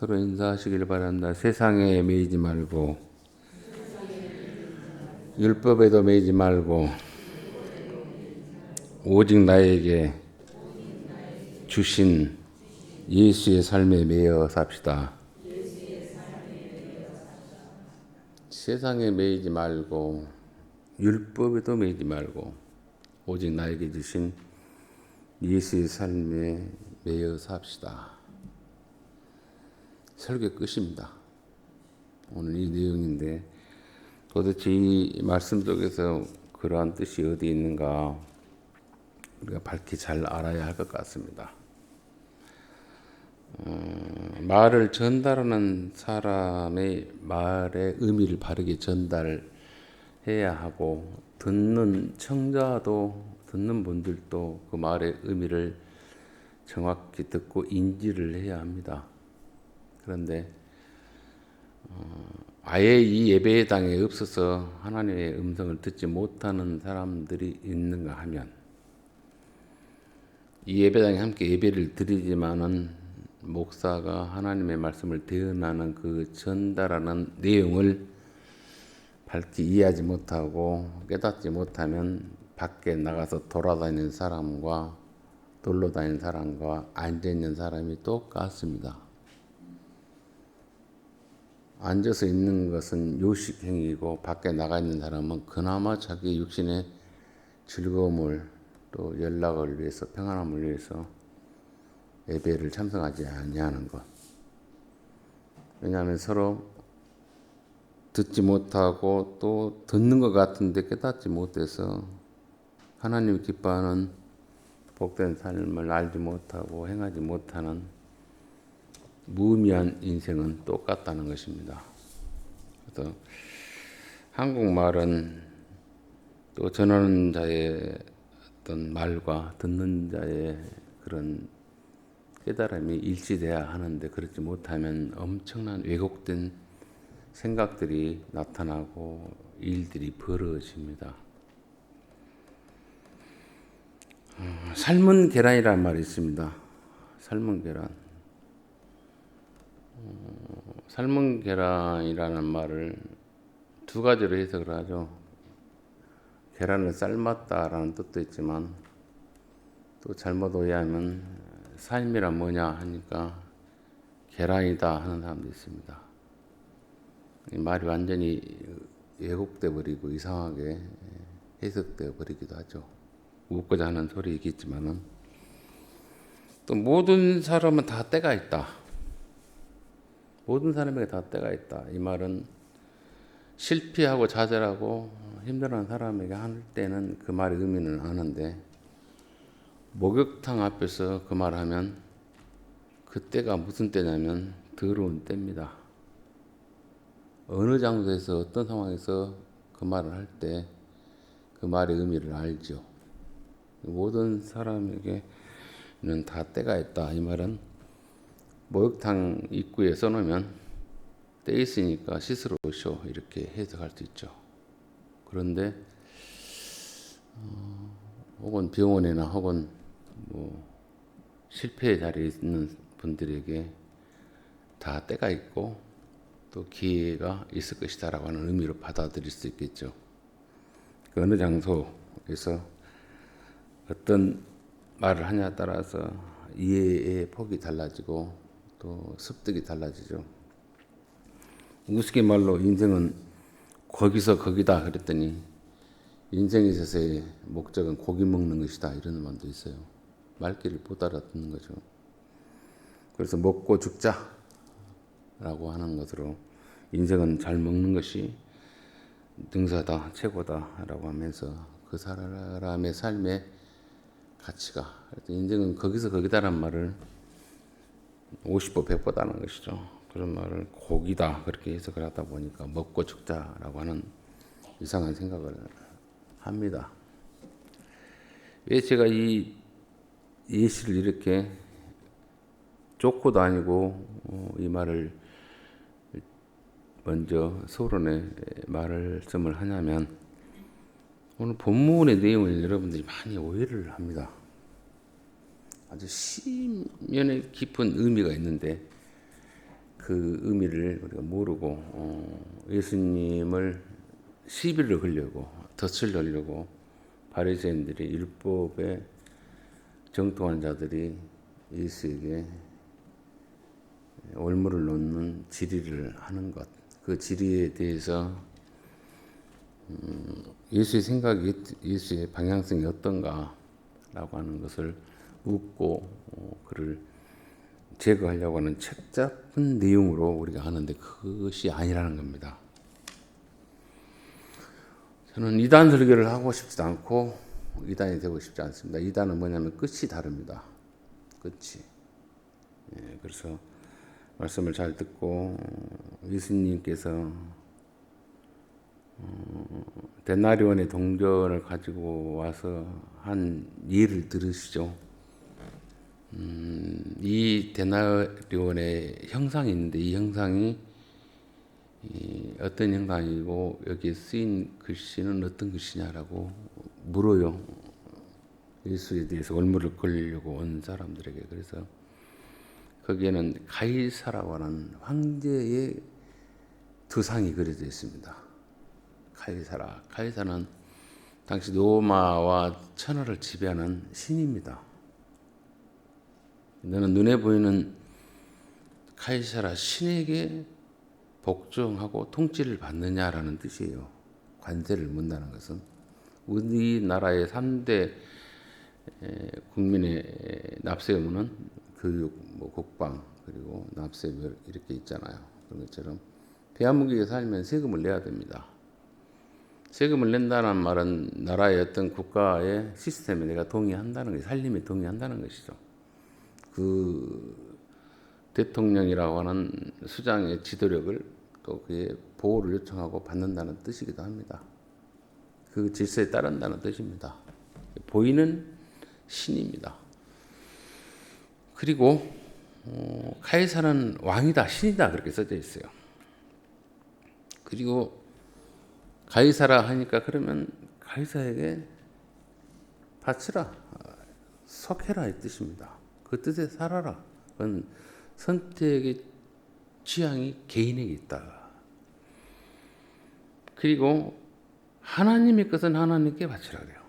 서로 인사하시길 바란다. 세상에 매이지 말고 율법에도 매이지 말고 오직 나에게 주신 예수의 삶에 매여 삽시다. 세상에 매이지 말고 율법에도 매이지 말고 오직 나에게 주신 예수의 삶에 매여 삽시다. 설교 끝입니다. 오늘 이 내용인데 도대체 이 말씀 속에서 그러한 뜻이 어디 있는가 우리가 밝히 잘 알아야 할 것 같습니다. 말을 전달하는 사람의 말의 의미를 바르게 전달해야 하고 듣는 청자도 듣는 분들도 그 말의 의미를 정확히 듣고 인지를 해야 합니다. 그런데 아예 이 예배당에 없어서 하나님의 음성을 듣지 못하는 사람들이 있는가 하면 이 예배당에 함께 예배를 드리지만은 목사가 하나님의 말씀을 대언하는 그 전달하는 내용을 밝히 이해하지 못하고 깨닫지 못하면 밖에 나가서 돌아다니는 사람과 돌로 다니는 사람과 앉아있는 사람이 똑같습니다. 앉아서 있는 것은 요식행위이고 밖에 나가 있는 사람은 그나마 자기 육신의 즐거움을 또 연락을 위해서 평안함을 위해서 예배를 참석하지 아니하는 것. 왜냐하면 서로 듣지 못하고 또 듣는 것 같은데 깨닫지 못해서 하나님이 기뻐하는 복된 삶을 알지 못하고 행하지 못하는 무의미한 인생은 똑같다는 것입니다. 그래서 한국말은 또 전하는 자의 어떤 말과 듣는 자의 그런 깨달음이 일치돼야 하는데 그렇지 못하면 엄청난 왜곡된 생각들이 나타나고 일들이 벌어집니다. 삶은 계란이라는 말이 있습니다. 삶은 계란. 삶은 계란이라는 말을 두 가지로 해석을 하죠. 계란을 삶았다라는 뜻도 있지만 또 잘못 오해하면 삶이란 뭐냐 하니까 계란이다 하는 사람도 있습니다. 이 말이 완전히 왜곡돼 버리고 이상하게 해석되어 버리기도 하죠. 웃고자 하는 소리이겠지만은 또 모든 사람은 다 때가 있다. 모든 사람에게 다 때가 있다. 이 말은 실패하고 좌절하고 힘들어하는 사람에게 할 때는 그 말의 의미는 아는데 목욕탕 앞에서 그 말하면 그 때가 무슨 때냐면 더러운 때입니다. 어느 장소에서 어떤 상황에서 그 말을 할 때 그 말의 의미를 알죠. 모든 사람에게는 다 때가 있다. 이 말은 목욕탕 입구에 써놓으면 때 있으니까 씻으러 오쇼 이렇게 해석할 수 있죠. 그런데 혹은 병원이나 혹은 뭐 실패의 자리에 있는 분들에게 다 때가 있고 또 기회가 있을 것이다라고 하는 의미로 받아들일 수 있겠죠. 그 어느 장소에서 어떤 말을 하냐에 따라서 이해의 폭이 달라지고 또 습득이 달라지죠. 우스갯말로 인생은 거기서 거기다 그랬더니 인생에 있어서의 목적은 고기 먹는 것이다 이런 말도 있어요. 말귀를 못 알아듣는 거죠. 그래서 먹고 죽자라고 하는 것으로 인생은 잘 먹는 것이 능사다 최고다라고 하면서 그 사람의 삶의 가치가 인생은 거기서 거기다라는 말을 50보 100보 다는 것이죠. 그런 말을 고기다 그렇게 해석을 하다 보니까 먹고 죽자라고 하는 이상한 생각을 합니다. 왜 제가 이 예시를 이렇게 쫓고 다니고 이 말을 먼저 서론에 말씀을 하냐면 오늘 본문의 내용을 여러분들이 많이 오해를 합니다. 아주 심연의 깊은 의미가 있는데 그 의미를 우리가 모르고 예수님을 시비를 걸려고 덫을 걸려고 바리새인들이 율법에 정통한 자들이 예수에게 올무를 놓는 질의를 하는 것, 그 질의에 대해서 예수의 생각이, 예수의 방향성이 어떤가라고 하는 것을 묻고 그를 제거하려고 하는 책 잡은 내용으로 우리가 하는데 그것이 아니라는 겁니다. 저는 이단 설교를 하고 싶지도 않고 이단이 되고 싶지 않습니다. 이단은 뭐냐면 끝이 다릅니다. 끝이. 그래서 말씀을 잘 듣고 예수님께서 데나리온의 동전을 가지고 와서 한 예를 들으시죠. 이 데나리온의 형상이 있는데 이 형상이 어떤 형상이고 여기에 쓰인 글씨는 어떤 글씨냐라고 물어요. 예수에 대해서 올무를 걸려고 온 사람들에게. 그래서 거기에는 가이사라고 하는 황제의 두 상이 그려져 있습니다. 가이사라. 가이사는 당시 로마와 천하를 지배하는 신입니다. 너는 눈에 보이는 가이사라 신에게 복종하고 통치를 받느냐라는 뜻이에요. 관세를 묻는다는 것은 우리나라의 3대 국민의 납세 의무는 교육, 국방, 그리고 납세 이렇게 있잖아요. 그런 것처럼 대한민국에 살면 세금을 내야 됩니다. 세금을 낸다는 말은 나라의 어떤 국가의 시스템에 내가 동의한다는 것이 살림에 동의한다는 것이죠. 그 대통령이라고 하는 수장의 지도력을 또 그의 보호를 요청하고 받는다는 뜻이기도 합니다. 그 질서에 따른다는 뜻입니다. 보이는 신입니다. 그리고 카이사는 왕이다, 신이다 그렇게 써져 있어요. 그리고 가이사라 하니까 그러면 가이사에게 바치라, 속해라 이 뜻입니다. 그 뜻에 살아라. 그건 선택의 취향이 개인에게 있다. 그리고 하나님의 것은 하나님께 바치라 그래요.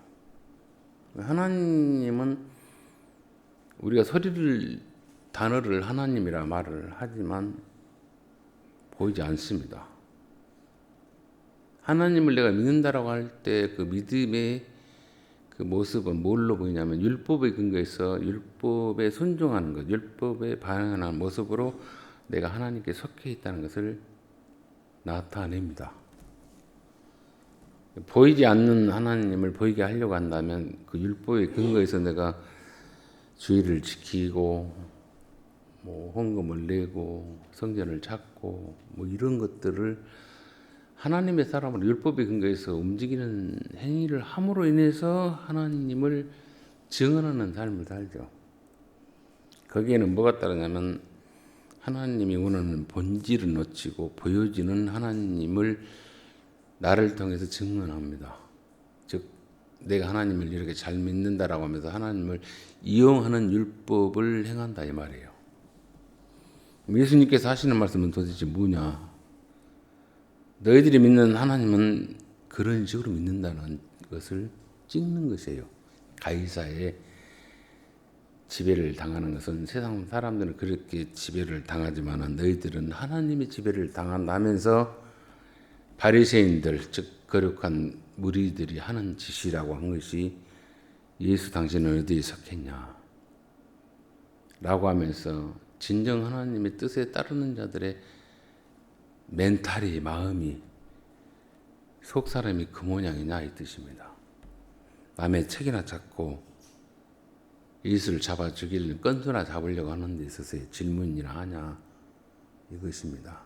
하나님은 우리가 단어를 하나님이라 말을 하지만 보이지 않습니다. 하나님을 내가 믿는다라고 할 때 그 믿음의 그 모습은 뭘로 보이냐면 율법에 근거해서 율법에 순종하는 것, 율법에 반응하는 모습으로 내가 하나님께 속해 있다는 것을 나타냅니다. 보이지 않는 하나님을 보이게 하려고 한다면 그 율법에 근거해서 내가 주의를 지키고 헌금을 내고 성전을 찾고 이런 것들을 하나님의 사람으로 율법에 근거해서 움직이는 행위를 함으로 인해서 하나님을 증언하는 삶을 살죠. 거기에는 뭐가 따르냐면 하나님이 원하는 본질을 놓치고 보여지는 하나님을 나를 통해서 증언합니다. 즉 내가 하나님을 이렇게 잘 믿는다라고 하면서 하나님을 이용하는 율법을 행한다 이 말이에요. 예수님께서 하시는 말씀은 도대체 뭐냐? 너희들이 믿는 하나님은 그런 식으로 믿는다는 것을 찍는 것이에요. 가이사의 지배를 당하는 것은 세상 사람들은 그렇게 지배를 당하지만 너희들은 하나님의 지배를 당한다면서 바리새인들 즉 거룩한 무리들이 하는 짓이라고 한 것이 예수 당신은 어디에 속했냐 라고 하면서 진정 하나님의 뜻에 따르는 자들의 멘탈이 마음이 속 사람이 그 모양이냐 이 뜻입니다. 남의 책이나 찾고 예수를 잡아 죽일 건수나 잡으려고 하는 데 있어서의 질문이나 하냐 이것입니다.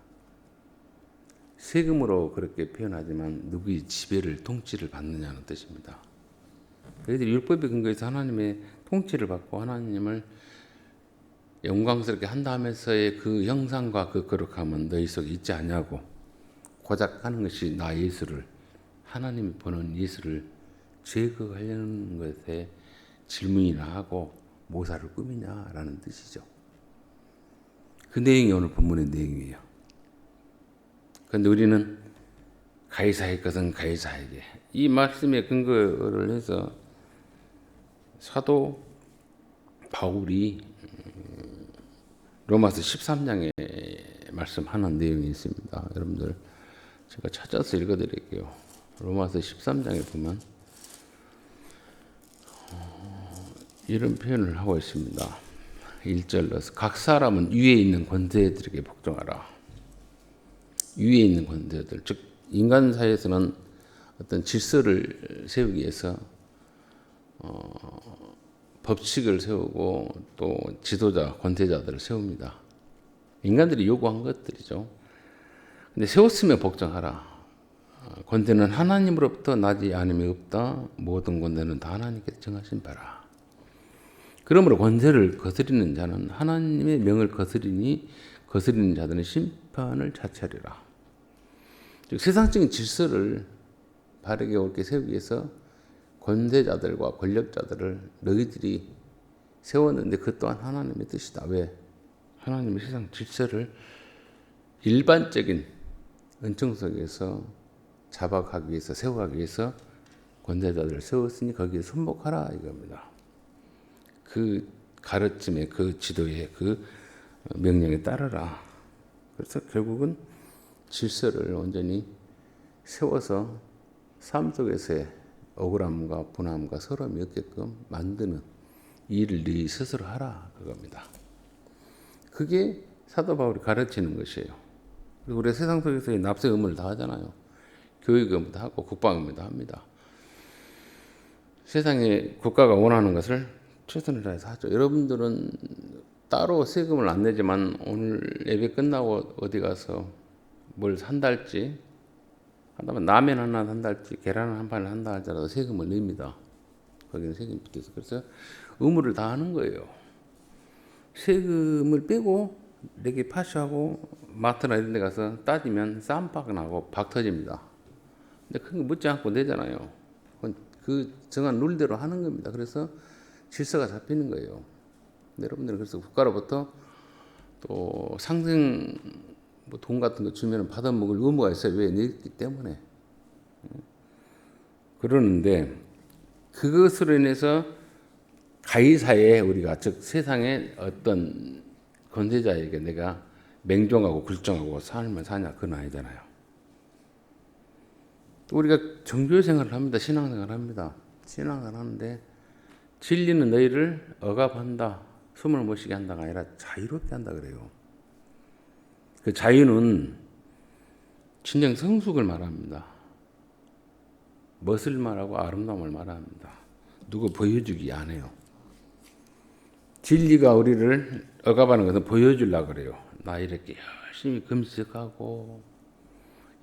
세금으로 그렇게 표현하지만 누구의 지배를 통치를 받느냐는 뜻입니다. 너희들이 율법에 근거해서 하나님의 통치를 받고 하나님을 영광스럽게 한다 하면서의 그 형상과 그 거룩함은 너희 속에 있지 않냐고 고작 하는 것이 나 예수를 하나님이 보는 예수를 제거하려는 것에 질문이나 하고 모사를 꾸미냐라는 뜻이죠. 그 내용이 오늘 본문의 내용이에요. 그런데 우리는 가이사의 것은 가이사에게, 이 말씀에 근거를 해서 사도 바울이 로마서 13장에 말씀하는 내용이 있습니다. 여러분들 제가 찾아서 읽어드릴게요. 로마서 13장에 보면 이런 표현을 하고 있습니다. 1절로 각 사람은 위에 있는 권세들에게 복종하라. 위에 있는 권세들, 즉 인간 사회에서는 어떤 질서를 세우기 위해서 법칙을 세우고 또 지도자, 권세자들을 세웁니다. 인간들이 요구한 것들이죠. 근데 세웠으면 복종하라. 권세는 하나님으로부터 나지 않음이 없다. 모든 권세는 다 하나님께서 정하신 바라. 그러므로 권세를 거스리는 자는 하나님의 명을 거스리는 자들은 심판을 자처리라. 즉 세상적인 질서를 바르게 옳게 세우기 위해서 권세자들과 권력자들을 너희들이 세웠는데 그 또한 하나님의 뜻이다. 왜? 하나님의 세상 질서를 일반적인 은총 속에서 잡아가기 위해서, 세워가기 위해서 권세자들을 세웠으니 거기에 순복하라 이겁니다. 그 가르침에, 그 지도에, 그 명령에 따르라. 그래서 결국은 질서를 온전히 세워서 삶 속에서의 억울함과 분함과 서러움이 없게끔 만드는 일을 네 스스로 하라 그겁니다. 그게 사도 바울이 가르치는 것이에요. 그리고 우리 세상 속에서의 납세 의무를 다 하잖아요. 교육 의무도 하고 국방 의무도 합니다. 세상에 국가가 원하는 것을 최선을 다해서 하죠. 여러분들은 따로 세금을 안 내지만 오늘 예배 끝나고 어디 가서 뭘 산달지, 한다면 라면 하나 산달지, 계란 한 판을 한다 할지라도 세금을 냅니다. 거기는 세금이 붙어서. 그래서 의무를 다 하는 거예요. 세금을 빼고 내게 파시하고 마트나 이런 데 가서 따지면 쌈박 나고 박 터집니다. 근데 그거 묻지 않고 내잖아요. 그 정한 룰대로 하는 겁니다. 그래서 질서가 잡히는 거예요. 여러분들은 그래서 국가로부터 또 상생 뭐 돈 같은 거 주면 받아먹을 의무가 있어요. 왜? 냈기 때문에. 그러는데 그것으로 인해서 가이사에 우리가, 즉 세상의 어떤 권세자에게 내가 맹종하고 굴종하고 삶을 사냐, 그건 아니잖아요. 또 우리가 종교 생활을 합니다. 신앙생활을 합니다. 신앙생활을 하는데 진리는 너희를 억압한다, 숨을 못 쉬게 한다가 아니라 자유롭게 한다 그래요. 그 자유는 진정 성숙을 말합니다. 멋을 말하고 아름다움을 말합니다. 누구 보여주기 안 해요. 진리가 우리를 억압하는 것은 보여주려고 그래요. 나 이렇게 열심히 금식하고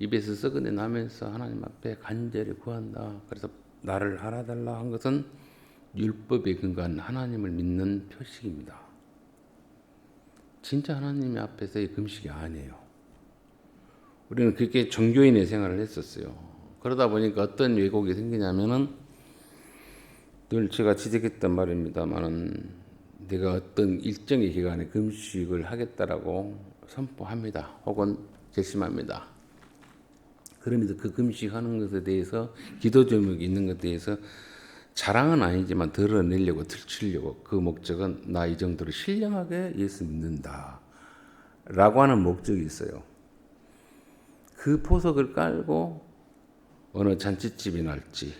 입에서 썩어내 나면서 하나님 앞에 간절히 구한다. 그래서 나를 알아달라 한 것은 율법에 근거한 하나님을 믿는 표식입니다. 진짜 하나님 앞에서의 금식이 아니에요. 우리는 그렇게 종교인의 생활을 했었어요. 그러다 보니까 어떤 왜곡이 생기냐면은 늘 제가 지적했던 말입니다만은 내가 어떤 일정의 기간에 금식을 하겠다라고 선포합니다. 혹은 결심합니다. 그러면서 그 금식하는 것에 대해서 기도 제목이 있는 것에 대해서 자랑은 아니지만 드러내려고 들추려고, 그 목적은 나 이 정도로 신령하게 예수 믿는다 라고 하는 목적이 있어요. 그 포석을 깔고 어느 잔치집이 날지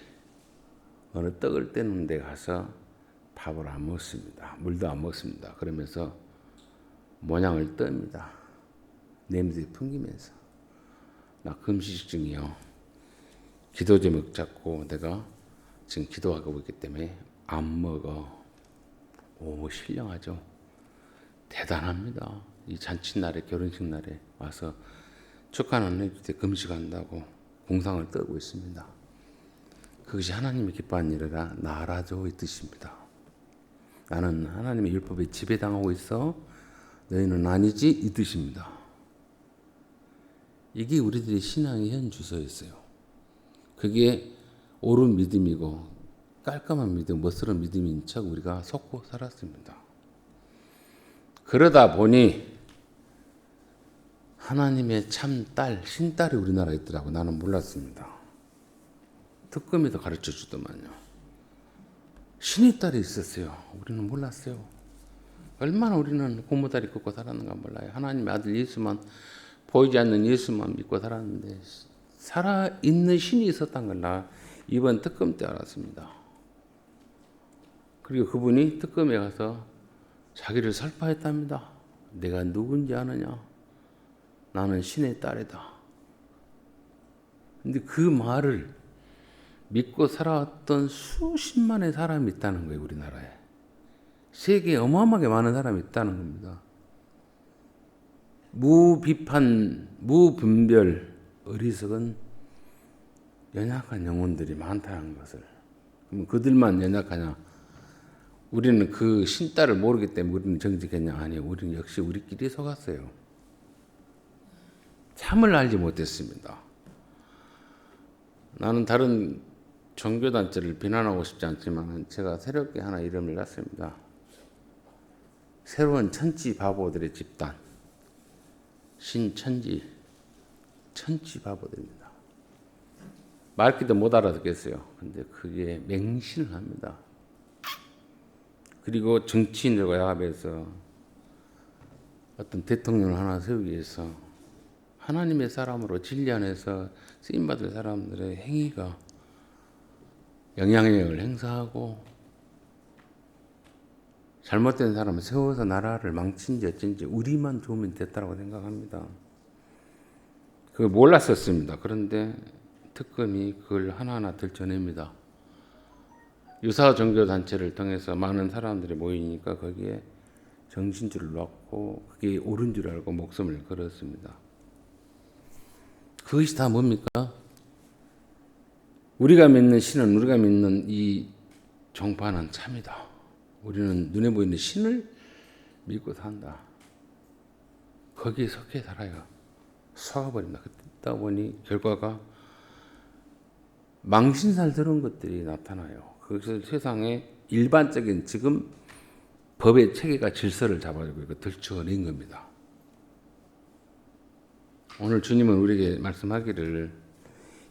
어느 떡을 떼는 데 가서 밥을 안 먹습니다. 물도 안 먹습니다. 그러면서 모양을 떱니다. 냄새 풍기면서 나 금식 중이요. 기도 제목 잡고 내가 지금 기도하고 있기 때문에 안 먹어. 오, 신령하죠. 대단합니다. 이 잔칫날에, 결혼식 날에 와서 축하는 해줄 때 금식한다고 공상을 떨고 있습니다. 그것이 하나님이 기뻐하는 일이라 나라죠 이 뜻입니다. 나는 하나님의 율법에 지배당하고 있어. 너희는 아니지 이 뜻입니다. 이게 우리들의 신앙의 현 주소였어요. 그게 옳은 믿음이고 깔끔한 믿음, 멋스러운 믿음인 척 우리가 속고 살았습니다. 그러다 보니 하나님의 참 딸, 신딸이 우리나라에 있더라고. 나는 몰랐습니다. 특검에서 가르쳐 주더만요. 신의 딸이 있었어요. 우리는 몰랐어요. 얼마나 우리는 고무다리 걷고 살았는가 몰라요. 하나님의 아들 예수만, 보이지 않는 예수만 믿고 살았는데 살아있는 신이 있었다는 걸 나 이번 특검 때 알았습니다. 그리고 그분이 특검에 가서 자기를 설파했답니다. 내가 누군지 아느냐? 나는 신의 딸이다. 근데 그 말을 믿고 살아왔던 수십만의 사람이 있다는 거예요, 우리나라에. 세계에 어마어마하게 많은 사람이 있다는 겁니다. 무비판, 무분별, 어리석은 연약한 영혼들이 많다는 것을. 그럼 그들만 연약하냐? 우리는 그 신딸을 모르기 때문에 우리는 정직했냐? 아니요. 우리는 역시 우리끼리 속았어요. 참을 알지 못했습니다. 나는 다른 종교단체를 비난하고 싶지 않지만 제가 새롭게 하나 이름을 놨습니다. 새로운 천지 바보들의 집단. 신천지, 천지 바보들입니다. 말귀도 못 알아듣겠어요. 근데 그게 맹신을 합니다. 그리고 정치인들과 야합해서 어떤 대통령을 하나 세우기 위해서 하나님의 사람으로 진리 안에서 쓰임받을 사람들의 행위가 영향력을 행사하고 잘못된 사람을 세워서 나라를 망친지 어쩐지 우리만 좋으면 됐다고 생각합니다. 그걸 몰랐었습니다. 그런데 특검이 그걸 하나하나 들춰냅니다. 유사 종교단체를 통해서 많은 사람들이 모이니까 거기에 정신줄을 놓고 그게 옳은 줄 알고 목숨을 걸었습니다. 그것이 다 뭡니까? 우리가 믿는 신은, 우리가 믿는 이 종파는 참이다. 우리는 눈에 보이는 신을 믿고 산다. 거기에 속해 살아요. 속아버립니다. 그러다 보니 결과가 망신살스러운 것들이 나타나요. 그래서 세상에 일반적인 지금 법의 체계가 질서를 잡아주고 들춰낸 겁니다. 오늘 주님은 우리에게 말씀하기를,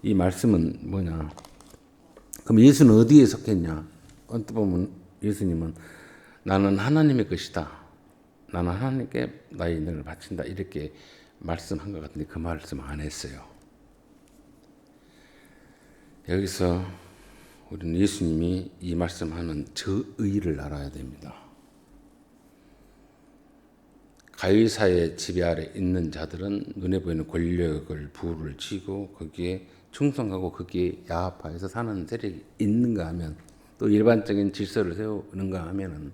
이 말씀은 뭐냐? 그럼 예수는 어디에 속했냐? 언뜻 보면 예수님은 나는 하나님의 것이다. 나는 하나님께 나의 인생을 바친다. 이렇게 말씀한 것 같은데 그 말씀 안 했어요. 여기서 우리는 예수님이 이 말씀하는 저 의를 알아야 됩니다. 가이사의 지배 아래 있는 자들은 눈에 보이는 권력을 부를 쥐고 거기에 충성하고 거기에 야합하여서 사는 세력이 있는가 하면, 또 일반적인 질서를 세우는가 하면은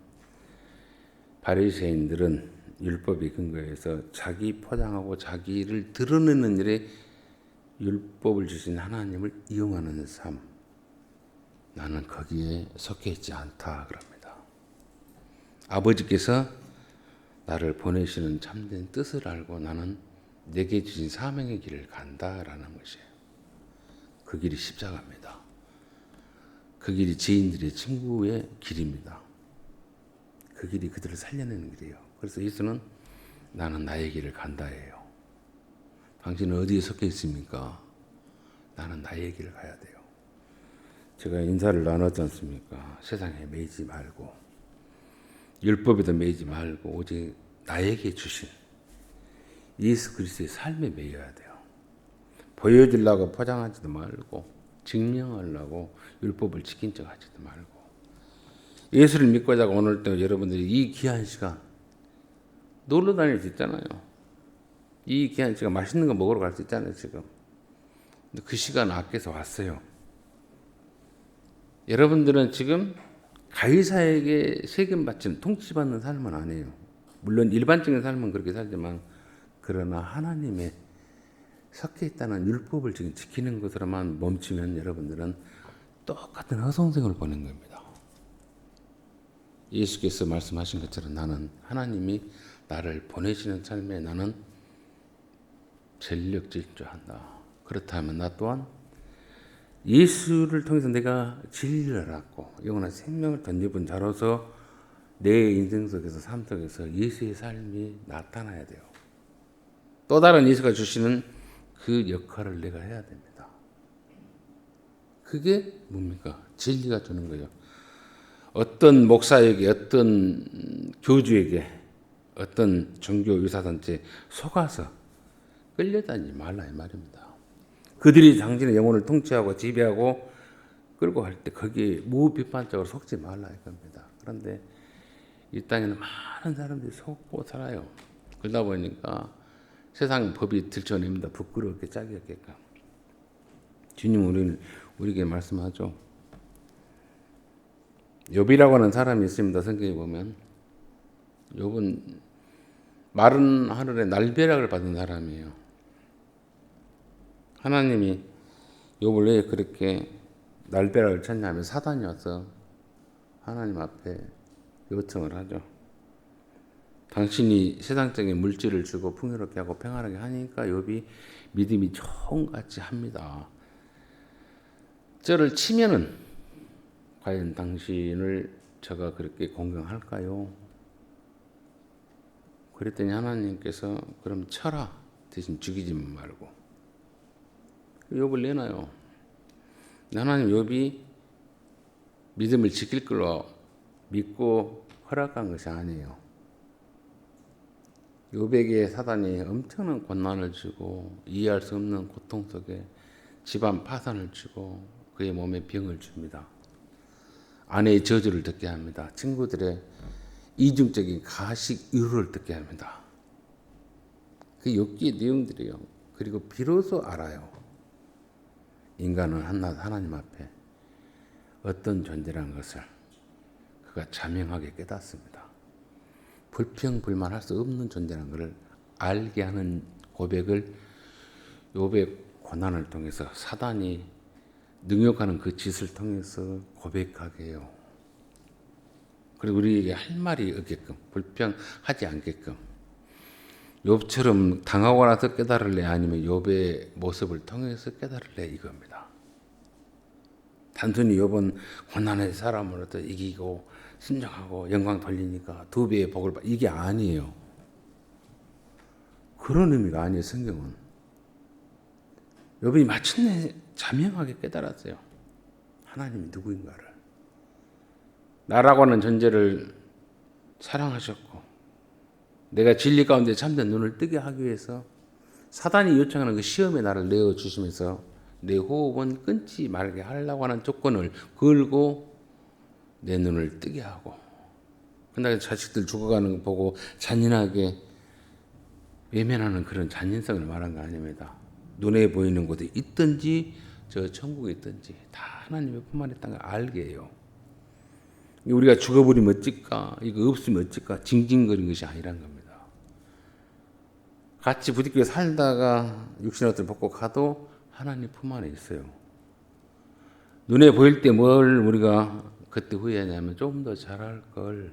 바리새인들은 율법이 근거해서 자기 포장하고 자기를 드러내는 일에 율법을 주신 하나님을 이용하는 삶, 나는 거기에 속해 있지 않다 그럽니다. 아버지께서 나를 보내시는 참된 뜻을 알고 나는 내게 주신 사명의 길을 간다라는 것이에요. 그 길이 십자가입니다. 그 길이 죄인들의 친구의 길입니다. 그 길이 그들을 살려내는 길이에요. 그래서 예수는 나는 나의 길을 간다예요. 당신은 어디에 속해 있습니까? 나는 나의 길을 가야 돼요. 제가 인사를 나눴지 않습니까? 세상에 매이지 말고 율법에도 매이지 말고 오직 나에게 주신 예수 그리스도의 삶에 매여야 돼요. 보여주려고 포장하지도 말고 증명하려고 율법을 지킨 척 하지도 말고, 예수를 믿고 자고 오늘 또 여러분들이 이 귀한 시간 놀러 다닐 수 있잖아요. 이 귀한 시간 맛있는 거 먹으러 갈 수 있잖아요 지금. 근데 그 시간 아껴서 왔어요. 여러분들은 지금 가이사에게 세금 바치는 통치받는 삶은 아니에요. 물론 일반적인 삶은 그렇게 살지만, 그러나 하나님의 섞여 있다는 율법을 지금 지키는 것으로만 멈추면 여러분들은 똑같은 허송생을 보낸 겁니다. 예수께서 말씀하신 것처럼 나는 하나님이 나를 보내시는 삶에 나는 전력 질주한다. 그렇다면 나 또한 예수를 통해서 내가 진리를 알았고 영원한 생명을 던져본 자로서 내 인생 속에서 삶 속에서 예수의 삶이 나타나야 돼요. 또 다른 예수가 주시는 그 역할을 내가 해야 됩니다. 그게 뭡니까? 진리가 주는 거예요. 어떤 목사에게, 어떤 교주에게, 어떤 종교 유사단체에 속아서 끌려다니지 말라 이 말입니다. 그들이 당신의 영혼을 통치하고 지배하고 끌고 갈 때 거기에 무비판적으로 속지 말라 이겁니다. 그런데 이 땅에는 많은 사람들이 속고 살아요. 그러다 보니까 세상 법이 들춰냅니다. 부끄럽게 짝이 없게끔. 주님 우리에게 말씀하죠. 욥이라고 하는 사람이 있습니다. 성경에 보면 욥은 마른 하늘에 날벼락을 받은 사람이에요. 하나님이 욥을 왜 그렇게 날벼락을 쳤냐면 사단이 와서 하나님 앞에 요청을 하죠. 당신이 세상적인 물질을 주고 풍요롭게 하고 평안하게 하니까 욥이 믿음이 총같이 합니다. 저를 치면은 과연 당신을 저가 그렇게 공경할까요? 그랬더니 하나님께서 그럼 쳐라. 대신 죽이지 말고. 욥을 내놔요. 하나님 욥이 믿음을 지킬 걸로 믿고 허락한 것이 아니에요. 욥에게 사단이 엄청난 고난을 주고 이해할 수 없는 고통 속에 집안 파산을 주고 그의 몸에 병을 줍니다. 아내의 저주를 듣게 합니다. 친구들의 이중적인 가식 위로를 듣게 합니다. 그 욥기의 내용들이요. 그리고 비로소 알아요. 인간은 하나님 앞에 어떤 존재라는 것을 그가 자명하게 깨닫습니다. 불평불만할 수 없는 존재라는 것을 알게 하는 고백을 욥의 고난을 통해서 사단이 능욕하는 그 짓을 통해서 고백하게 해요. 그리고 우리에게 할 말이 없게끔 불평하지 않게끔 욥처럼 당하고 나서 깨달을래 아니면 욥의 모습을 통해서 깨달을래 이겁니다. 단순히 욥은 고난의 사람으로부터 이기고 순종하고 영광 돌리니까 2배의 복을 받 이게 아니에요. 그런 의미가 아니에요. 성경은. 욥이 마침내 자명하게 깨달았어요. 하나님이 누구인가를. 나라고 하는 존재를 사랑하셨고 내가 진리 가운데 참된 눈을 뜨게 하기 위해서 사단이 요청하는 그 시험에 나를 내어주시면서 내 호흡은 끊지 말게 하려고 하는 조건을 걸고 내 눈을 뜨게 하고 그날 자식들 죽어가는 거 보고 잔인하게 외면하는 그런 잔인성을 말한 거 아닙니다. 눈에 보이는 곳에 있든지 저 천국에 있든지 다 하나님의 품 안에 있다는 걸 알게 해요. 우리가 죽어버리면 어쩔까 이거 없으면 어쩔까 징징거리는 것이 아니란 겁니다. 같이 부딪히고 살다가 육신의 옷을 벗고 가도 하나님 품 안에 있어요. 눈에 보일 때 뭘 우리가 그때 후회하냐면 좀 더 잘할 걸,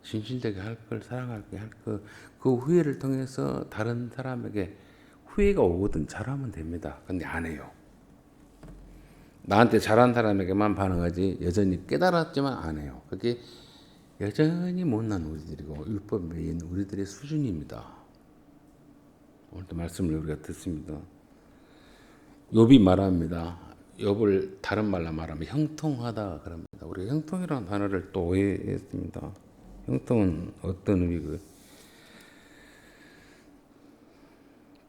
진실되게 할 걸, 사랑하게 할 걸, 그 후회를 통해서 다른 사람에게 후회가 오거든 잘하면 됩니다. 근데 안 해요. 나한테 잘한 사람에게만 반응하지 여전히 깨달았지만 안 해요. 그게 여전히 못난 우리들이고 율법 외인 우리들의 수준입니다. 오늘도 말씀을 우리가 듣습니다. 욥이 말합니다. 욥을 다른 말로 말하면 형통하다 그럽니다. 우리가 형통이라는 단어를 또 오해했습니다. 형통은 어떤 의미고?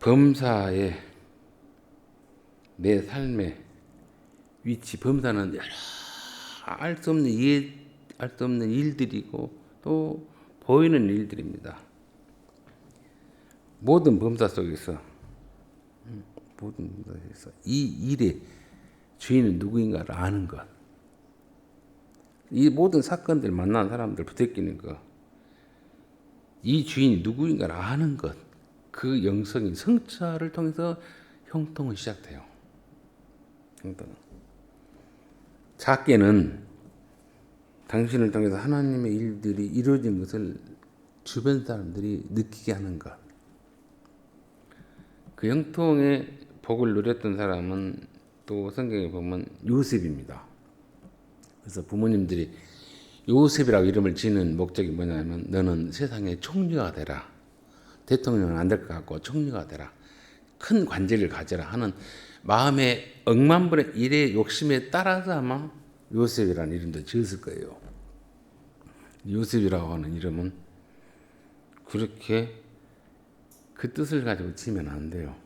범사에 내 삶의 위치, 범사는 여러 알 수 없는 이해할 수 없는 일들이고 또 보이는 일들입니다. 모든 범사 속에서 이 일의 주인은 누구인가를 아는 것, 이 모든 사건들 만난 사람들 부대끼는 것, 이 주인이 누구인가를 아는 것, 그 영성인 성찰을 통해서 형통은 시작돼요. 형통은. 작게는 당신을 통해서 하나님의 일들이 이루어진 것을 주변 사람들이 느끼게 하는 것. 그 형통의 복을 누렸던 사람은 또 성경에 보면 요셉입니다. 그래서 부모님들이 요셉이라고 이름을 지는 목적이 뭐냐면 너는 세상의 총리가 되라. 대통령은 안 될 것 같고 총리가 되라. 큰 관직을 가져라 하는 마음의 억만분의 1의 욕심에 따라서 아마 요셉이라는 이름도 지었을 거예요. 요셉이라고 하는 이름은 그렇게 그 뜻을 가지고 지으면 안 돼요.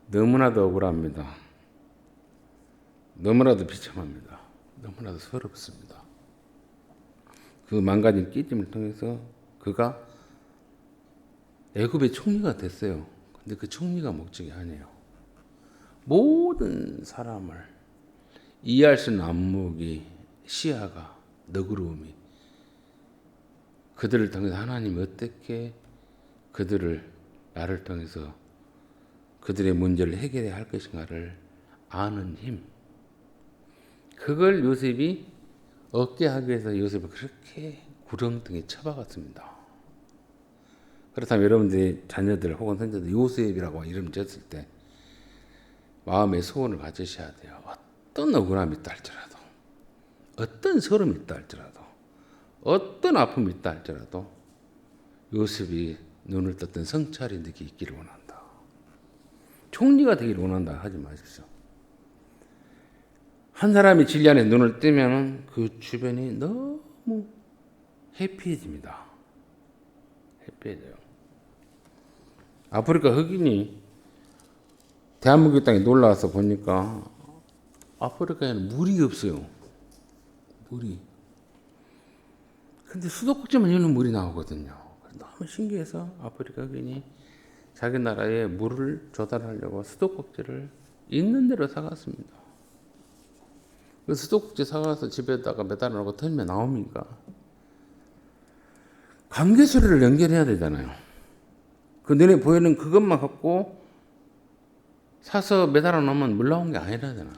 너무나도 억울합니다. 너무나도 비참합니다. 너무나도 서럽습니다. 그 망가진 끼짐을 통해서 그가 애굽의 총리가 됐어요. 근데 그 총리가 목적이 아니에요. 모든 사람을 이해할 수 있는 안목이, 시야가, 너그러움이 그들을 통해서 하나님이 어떻게 그들을 나를 통해서 그들의 문제를 해결해야 할 것인가를 아는 힘. 그걸 요셉이 얻게 하기 위해서 요셉을 그렇게 구렁텅이에 쳐박았습니다. 그렇다면 여러분들의 자녀들 혹은 손자들 요셉이라고 이름 지었을 때 마음의 소원을 가지셔야 돼요. 어떤 억울함이 있다 할지라도, 어떤 서름이 있다 할지라도, 어떤 아픔이 있다 할지라도 요셉이 눈을 떴던 성찰이 내게 있기를 원한다. 총리가 되기를 원한다 하지 마십시오. 한 사람이 진리 안에 눈을 뜨면 그 주변이 너무 해피해집니다. 해피해져요. 아프리카 흑인이 대한민국 땅에 놀러 와서 보니까 아프리카에는 물이 없어요. 물이. 근데 수도꼭지만 열면 물이 나오거든요. 너무 신기해서 아프리카 흑인이 자기 나라에 물을 조달하려고 수도꼭지를 있는 대로 사갔습니다. 그 수도꼭지 사가서 집에다가 매달아 놓고 털면 나옵니까? 관계수를 연결해야 되잖아요. 그 눈에 보이는 그것만 갖고 사서 매달아 놓으면 물 나온 게 아니라잖아.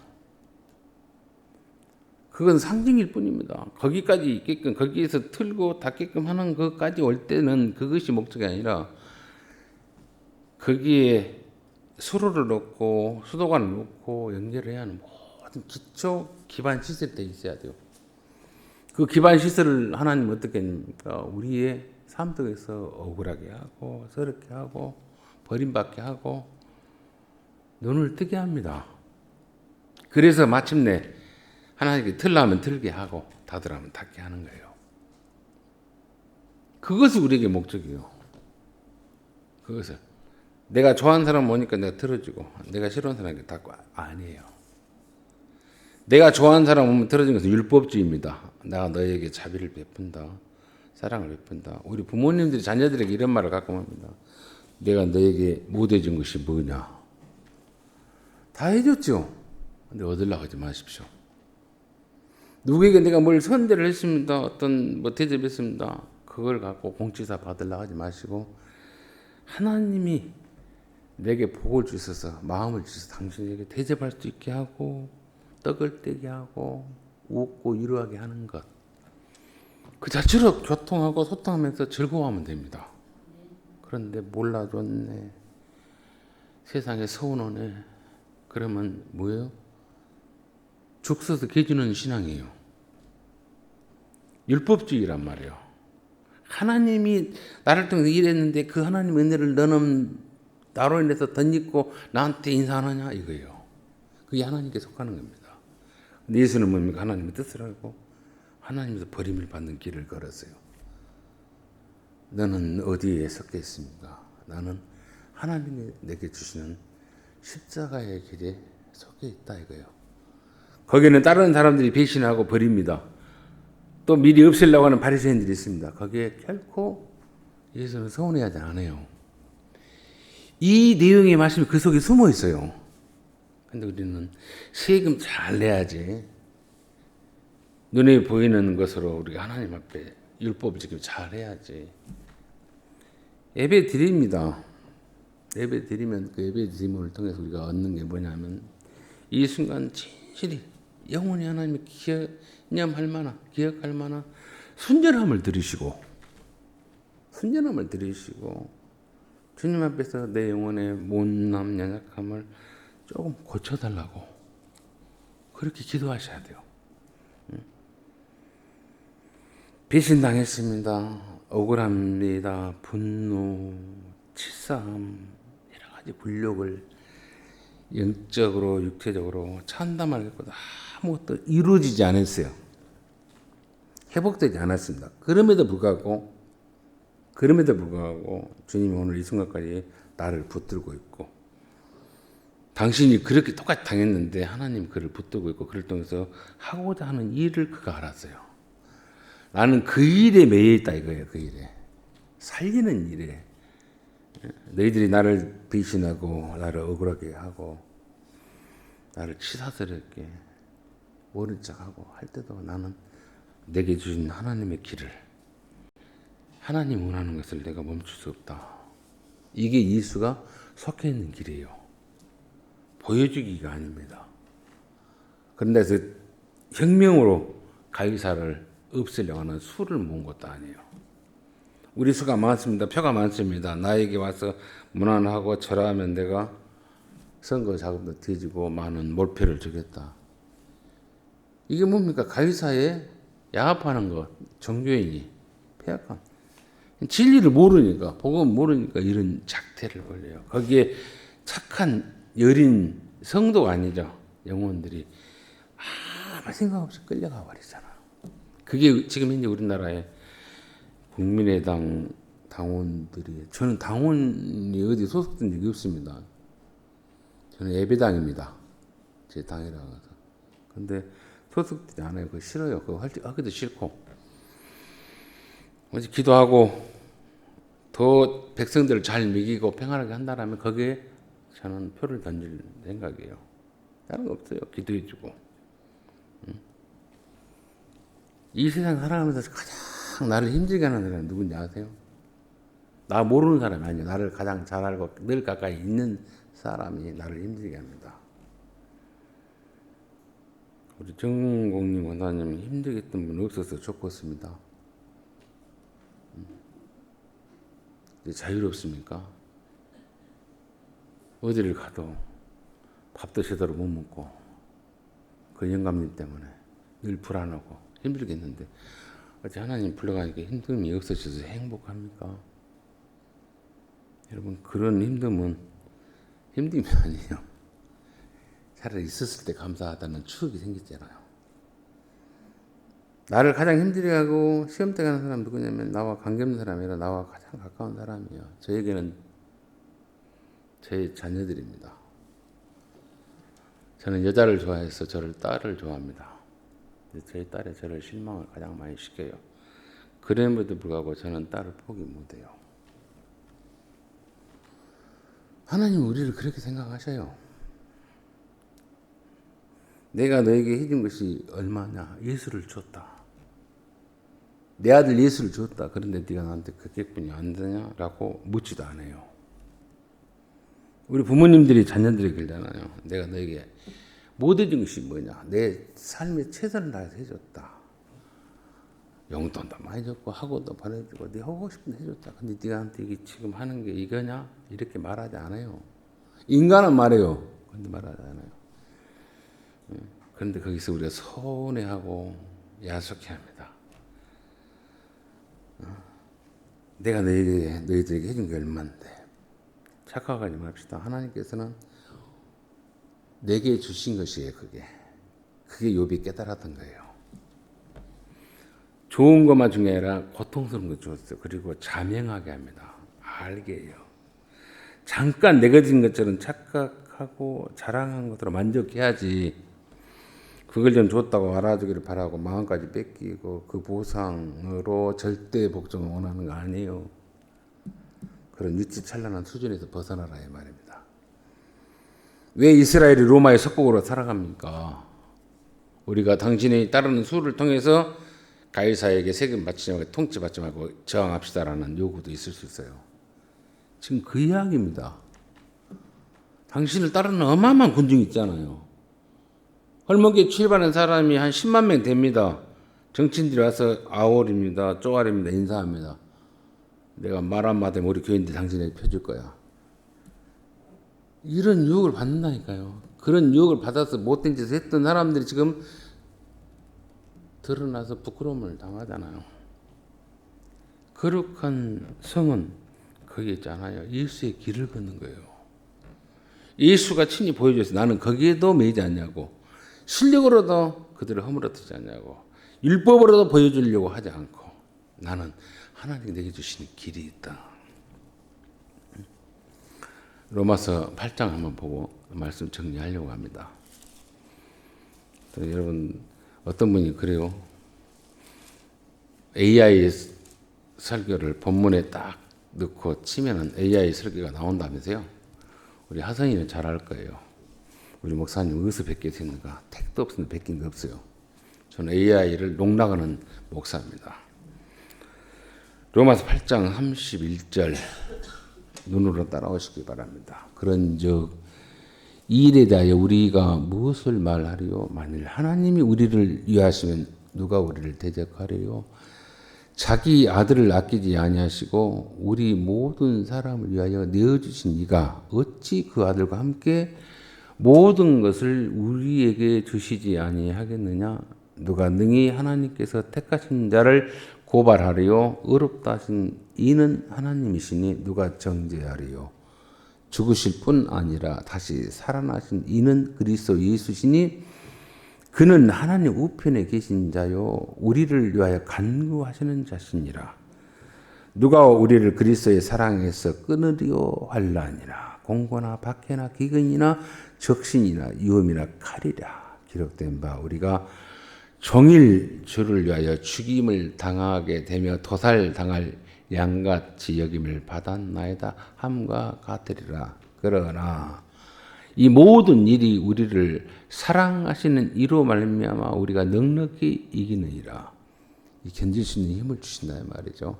그건 상징일 뿐입니다. 거기까지 있게끔, 거기에서 틀고 닫게끔 하는 것까지 올 때는 그것이 목적이 아니라 거기에 수로를 넣고 수도관을 넣고 연결해야 하는 모든 기초 기반 시설이 돼 있어야 돼요. 그 기반 시설을 하나님 어떻게 합니까? 우리의 삶 속에서 억울하게 하고 서럽게 하고 버림받게 하고 눈을 뜨게 합니다. 그래서 마침내 하나님께 틀라면 틀게 하고 닫으라면 닫게 하는 거예요. 그것이 우리에게 목적이에요. 그것을 내가 좋아하는 사람 오니까 내가 틀어주고 내가 싫어하는 사람에게 닫고 아니에요. 내가 좋아하는 사람 오면 틀어진 것은 율법주의입니다. 내가 너에게 자비를 베푼다. 사랑을 베푼다. 우리 부모님들이 자녀들에게 이런 말을 가끔 합니다. 내가 너에게 못 해준 것이 뭐냐. 다 해줬죠. 근데 얻으려고 하지 마십시오. 누구에게 내가 뭘 선대를 했습니다. 어떤 대접했습니다. 그걸 갖고 공치사 받으려고 하지 마시고 하나님이 내게 복을 주셔서 마음을 주셔서 당신에게 대접할 수 있게 하고 떡을 떼게 하고 웃고 위로하게 하는 것. 그 자체로 교통하고 소통하면서 즐거워하면 됩니다. 그런데 몰라줬네. 세상에 서운하네. 그러면 뭐예요? 죽 서서 개주는 신앙이에요. 율법주의란 말이에요. 하나님이 나를 통해서 일했는데 그 하나님 은혜를 너는 나로 인해서 덧입고 나한테 인사하느냐 이거예요. 그게 하나님께 속하는 겁니다. 근데 예수는 뭡니까? 하나님의 뜻을 알고 하나님에서 버림을 받는 길을 걸었어요. 너는 어디에 섞여 있습니까? 나는 하나님이 내게 주시는 십자가의 길에 섞여 있다 이거예요. 거기는 다른 사람들이 배신하고 버립니다. 또 미리 없애려고 하는 바리새인들이 있습니다. 거기에 결코 예수는 서운해하지 않아요. 이 내용의 말씀이 그 속에 숨어 있어요. 근데 우리는 세금 잘 내야지. 눈에 보이는 것으로 우리가 하나님 앞에 율법을 지키고 잘 해야지. 예배 드립니다. 예배 드리면 그 예배 드림을 통해서 우리가 얻는 게 뭐냐면 이 순간 진실이 영원히 하나님의 기념할 만한, 기억할 만한 순전함을 들으시고 주님 앞에서 내 영혼의 못남, 연약함을 조금 고쳐달라고 그렇게 기도하셔야 돼요. 배신당했습니다. 억울합니다. 분노, 치사함, 여러 가지 불욕을 영적으로 육체적으로 참담하겠고 아무것도 이루어지지 않았어요. 회복되지 않았습니다. 그럼에도 불구하고 주님이 오늘 이 순간까지 나를 붙들고 있고, 당신이 그렇게 똑같이 당했는데 하나님 그를 붙들고 있고 그를 통해서 하고자 하는 일을 그가 알았어요. 나는 그 일에 매여 있다 이거예요. 그 일에, 살리는 일에. 너희들이 나를 배신하고 나를 억울하게 하고 나를 치사스럽게 모른 척하고 할 때도 나는 내게 주신 하나님의 길을, 하나님 원하는 것을 내가 멈출 수 없다. 이게 예수가 속해 있는 길이에요. 보여주기가 아닙니다. 그런데 그 혁명으로 가이사를 없애려고 하는 수를 모은 것도 아니에요. 우리 수가 많습니다. 표가 많습니다. 나에게 와서 문안하고 절하면 내가 선거 자금도 뒤지고 많은 몰표를 주겠다. 이게 뭡니까? 가이사에 야합하는 것, 종교인이 폐악함. 진리를 모르니까, 복음을 모르니까 이런 작태를 벌려요. 거기에 착한 여린 성도가 아니죠. 영혼들이 아무 생각 없이 끌려가 버리잖아. 그게 지금 현재 우리나라의 국민의당 당원들이, 저는 당원이 어디 소속된 적이 없습니다. 저는 예배당입니다. 제 당이라고 해서. 근데 소속되지 않아요. 그거 싫어요. 그거 하기도 싫고. 어제 기도하고 더 백성들을 잘 먹이고 평안하게 한다라면 거기에 저는 표를 던질 생각이에요. 다른 거 없어요. 기도해주고. 이 세상 살아가면서 가장 나를 힘들게 하는 사람은 누군지 아세요? 나 모르는 사람이 아니에요. 나를 가장 잘 알고 늘 가까이 있는 사람이 나를 힘들게 합니다. 우리 정공님 원사님 힘들게 했던 분 없어서 좋겠습니다. 이제 자유롭습니까? 어디를 가도 밥도 제대로 못 먹고 그 영감님 때문에 늘 불안하고 힘들겠는데 어째 하나님 불러가니까 힘듦이 없어져서 행복합니까? 여러분, 그런 힘듦이 아니에요. 차라리 있었을 때 감사하다는 추억이 생겼잖아요. 나를 가장 힘들게 하고 시험대 가는 사람 누구냐면 나와 관계없는 사람이 아니라 나와 가장 가까운 사람이에요. 저에게는 제 자녀들입니다. 저는 여자를 좋아해서 저를 딸을 좋아합니다. 제 딸이 저를 실망을 가장 많이 시켜요. 그럼에도 불구하고 저는 딸을 포기 못해요. 하나님 우리를 그렇게 생각하셔요. 내가 너에게 해준 것이 얼마냐? 예수를 줬다. 내 아들 예수를 줬다. 그런데 네가 나한테 그 격분이 안 되냐라고 묻지도 않아요. 우리 부모님들이 자녀들에게 그러잖아요. 내가 너에게 못 해준 것이 뭐냐? 내 삶에 최선을 다해서 해줬다. 용돈도 많이 줬고 학원도 보내주고 네 하고 싶은 데 해줬다. 근데 네가 나한테 이게 지금 하는 게 이거냐? 이렇게 말하지 않아요. 인간은 말해요. 근데 말하지 않아요. 그런데 거기서 우리가 서운해하고 야속해합니다. 내가 너희들에게 해준 게 얼마인데 착각하지 맙시다. 하나님께서는 내게 주신 것이에요. 그게 욥이 깨달았던 거예요. 좋은 것만 준 게 아니라 고통스러운 거 주었어요. 그리고 자명하게 합니다. 알게 해요. 잠깐 내가 준 것처럼 착각하고 자랑한 것으로 만족해야지. 그걸 좀 줬다고 알아주기를 바라고 마음까지 뺏기고 그 보상으로 절대 복종을 원하는 거 아니에요. 그런 유치찬란한 수준에서 벗어나라 이 말입니다. 왜 이스라엘이 로마의 속국으로 살아갑니까? 우리가 당신이 따르는 수를 통해서 가이사에게 세금 받지 말고 통치 받지 말고 저항합시다라는 요구도 있을 수 있어요. 지금 그 이야기입니다. 당신을 따르는 어마어마한 군중이 있잖아요. 헐먹이에 출입하는 사람이 한 10만 명 됩니다. 정치인들이 와서 아월입니다. 쪼아립니다. 인사합니다. 내가 말 한마디 우리 교인들 당신에게 펴줄 거야. 이런 유혹을 받는다니까요. 그런 유혹을 받아서 못된 짓을 했던 사람들이 지금 드러나서 부끄러움을 당하잖아요. 거룩한 성은 거기에 있잖아요. 예수의 길을 걷는 거예요. 예수가 친히 보여줘서 나는 거기에도 매이지 않냐고, 실력으로도 그들을 허물어뜨리지 않냐고, 율법으로도 보여주려고 하지 않고, 나는 하나님이 내게 주시는 길이 있다. 로마서 8장 한번 보고 말씀 정리하려고 합니다. 여러분, 어떤 분이 그래요. AI 설교를 본문에 딱 넣고 치면은 AI 설교가 나온다면서요. 우리 하성이는 잘 알 거예요. 우리 목사님 어디서 뵙겠습니까? 택도 없으면 뵙긴 게 없어요. 저는 AI를 농락하는 목사입니다. 로마서 8장 31절 눈으로 따라오시기 바랍니다. 그런즉 이 일에 대하여 우리가 무엇을 말하리요? 만일 하나님이 우리를 위하시면 누가 우리를 대적하리요? 자기 아들을 아끼지 아니하시고 우리 모든 사람을 위하여 내어주신 이가 어찌 그 아들과 함께 모든 것을 우리에게 주시지 아니하겠느냐? 누가 능히 하나님께서 택하신 자를 고발하리요? 의롭다 하신 이는 하나님이시니 누가 정죄하리요? 죽으실 뿐 아니라 다시 살아나신 이는 그리스도 예수시니 그는 하나님 우편에 계신 자요 우리를 위하여 간구하시는 자시니라. 누가 우리를 그리스도의 사랑에서 끊으리요 할라니라. 공고나 박해나 기근이나 적신이나 위험이나 칼이라. 기록된 바 우리가 종일 주를 위하여 죽임을 당하게 되며 도살당할 양같이 여김을 받았나이다 함과 같으리라. 그러나 이 모든 일이 우리를 사랑하시는 이로 말미암아 우리가 넉넉히 이기느니라. 이 견딜 수 있는 힘을 주신다 이 말이죠.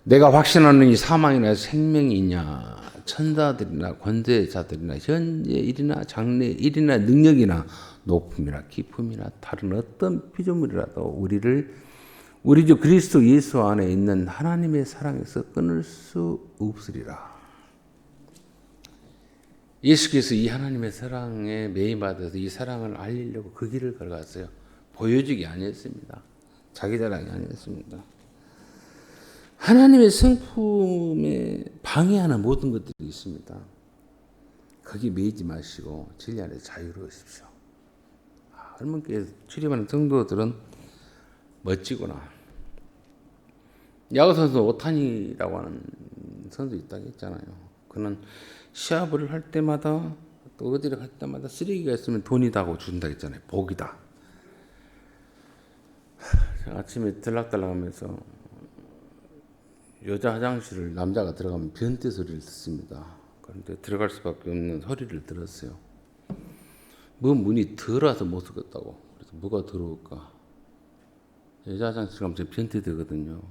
내가 확신하는 이 사망이나 생명이 있냐, 천사들이나 권세자들이나 현재 일이나 장래 일이나 능력이나 높음이나 깊음이나 다른 어떤 피조물이라도 우리 주 그리스도 예수 안에 있는 하나님의 사랑에서 끊을 수 없으리라. 예수께서 이 하나님의 사랑에 매임받아서 이 사랑을 알리려고 그 길을 걸어갔어요. 보여주기 아니었습니다. 자기 자랑이 아니었습니다. 하나님의 성품에 방해하는 모든 것들이 있습니다. 거기 매이지 마시고 진리 안에서 자유로우십시오. 할머니께 출입하는 성도들은 멋지구나. 야구 선수 오타니라고 하는 선수 있다고 했잖아요. 그는 시합을 할 때마다 또 어디를 갈 때마다 쓰레기가 있으면 돈이다고 준다 했잖아요. 복이다. 아침에 들락달락하면서 여자 화장실을 남자가 들어가면 변태 소리를 듣습니다. 그런데 들어갈 수밖에 없는 소리를 들었어요. 뭐 문이 더러워서 못 쓰겠다고. 그래서 뭐가 더러울까? 여자 화장실 가면 변태 되거든요.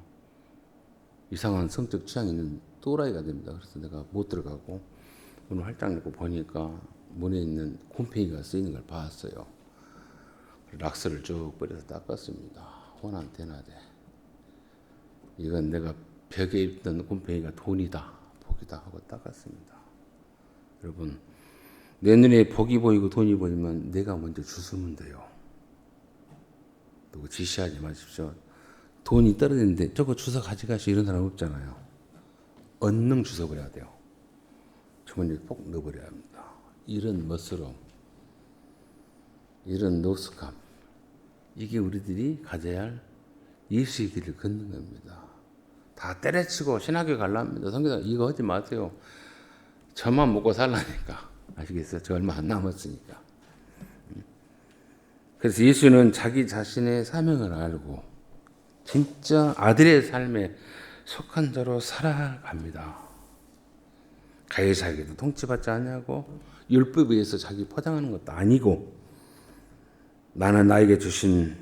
이상한 성적 취향이 있는 또라이가 됩니다. 그래서 내가 못 들어가고 문을 활짝 열고 보니까 문에 있는 곰팡이가 쓰이는 걸 봤어요. 락스를 쭉 뿌려서 닦았습니다. 호난 대나대. 이건 내가 벽에 있던 곰팡이가 돈이다, 복이다 하고 닦았습니다. 여러분, 내 눈에 복이 보이고 돈이 보이면 내가 먼저 주스면 돼요. 누구 지시하지 마십시오. 돈이 떨어지는데 저거 주워 가져가시 이런 사람 없잖아요. 얼른 주워버려야 돼요. 주머니에 꼭 넣어버려야 합니다. 이런 멋스러움, 이런 노숙함, 이게 우리들이 가져야 할 예수의 길을 걷는 겁니다. 다 때려치고 신학교 가려합니다. 성경에 이거 하지 마세요. 저만 먹고 살라니까. 아시겠어요? 저 얼마 안 남았으니까. 그래서 예수는 자기 자신의 사명을 알고 진짜 아들의 삶에 속한 자로 살아갑니다. 가해자에게도 통치받지 않냐고 율법에 의해서 자기 포장하는 것도 아니고 나는 나에게 주신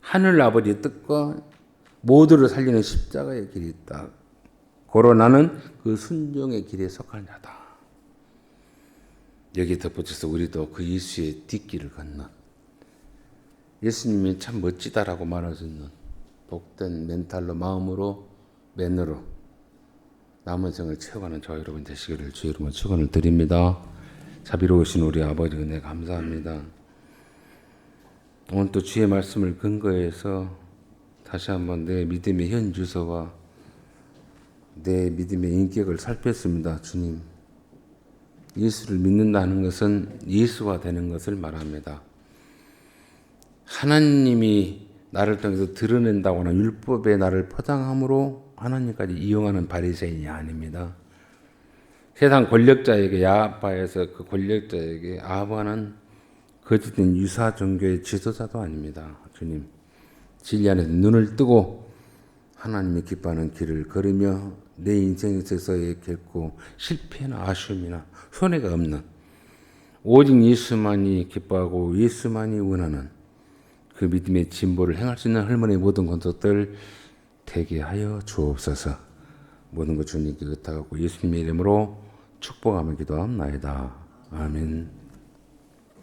하늘 아버지의 뜻과 모두를 살리는 십자가의 길이 있다. 고로 나는 그 순종의 길에 속한 자다. 여기 덧붙여서 우리도 그 예수의 뒷길을 걷는 예수님이 참 멋지다라고 말할 수 있는 복된 멘탈로 마음으로 맨으로 남은 생을 채워가는 저와 여러분 되시기를 주의 이름으로 축원을 드립니다. 자비로우신 우리 아버지 은혜 감사합니다. 오늘 또 주의 말씀을 근거해서 다시 한번 내 믿음의 현 주소와 내 믿음의 인격을 살폈습니다. 주님, 예수를 믿는다는 것은 예수가 되는 것을 말합니다. 하나님이 나를 통해서 드러낸다거나 율법에 나를 포장함으로 하나님까지 이용하는 바리새인이 아닙니다. 세상 권력자에게 야합하여서 그 권력자에게 아합하는 거짓된 유사 종교의 지도자도 아닙니다. 주님, 진리 안에서 눈을 뜨고 하나님이 기뻐하는 길을 걸으며 내 인생에 있어서의 결코 실패나 아쉬움이나 손해가 없는 오직 예수만이 기뻐하고 예수만이 원하는 그 믿음의 진보를 행할 수 있는 할머니의 모든 권속들 되게 하여 주옵소서. 모든 것 주님께 의탁하고 예수님의 이름으로 축복하며 기도합나이다. 아멘.